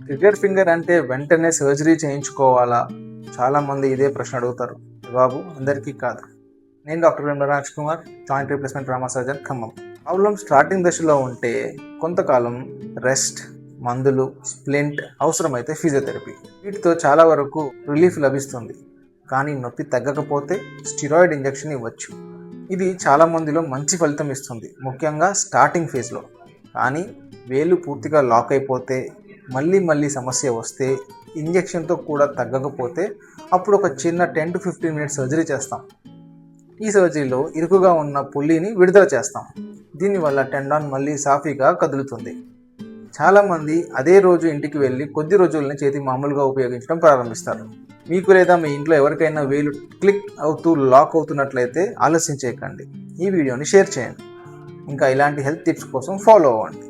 Trigger finger అంటే వెంటనే surgery చేయించుకోవాలా? చాలామంది ఇదే ప్రశ్న అడుగుతారు. జవాబు అందరికీ కాదు. నేను doctor Raj Kumar, joint replacement trauma surgeon, Khammam. Problem starting దశలో ఉంటే కొంతకాలం రెస్ట్, మందులు, స్ప్లింట్, అవసరమైతే ఫిజియోథెరపీ, వీటితో చాలా వరకు రిలీఫ్ లభిస్తుంది. కానీ నొప్పి తగ్గకపోతే స్టిరాయిడ్ ఇంజెక్షన్ ఇవ్వచ్చు. ఇది చాలామందిలో మంచి ఫలితం ఇస్తుంది, ముఖ్యంగా స్టార్టింగ్ ఫేజ్లో. కానీ వేలు పూర్తిగా లాక్ అయిపోతే, మళ్ళీ సమస్య వస్తే, ఇంజెక్షన్తో కూడా తగ్గకపోతే అప్పుడు ఒక చిన్న 10 to 15 మినిట్స్ సర్జరీ చేస్తాం. ఈ సర్జరీలో ఇరుకుగా ఉన్న పుల్లిని విడుదల చేస్తాం. దీనివల్ల టెండాన్ మళ్ళీ సాఫీగా కదులుతుంది. చాలామంది అదే రోజు ఇంటికి వెళ్ళి కొద్ది రోజులని చేతి మామూలుగా ఉపయోగించడం ప్రారంభిస్తారు. మీకు లేదా మీ ఇంట్లో ఎవరికైనా వేలు క్లిక్ అవుతూ లాక్ అవుతున్నట్లయితే ఆలస్యం చేయకండి. ఈ వీడియోని షేర్ చేయండి. ఇంకా ఇలాంటి హెల్త్ టిప్స్ కోసం ఫాలో అవ్వండి.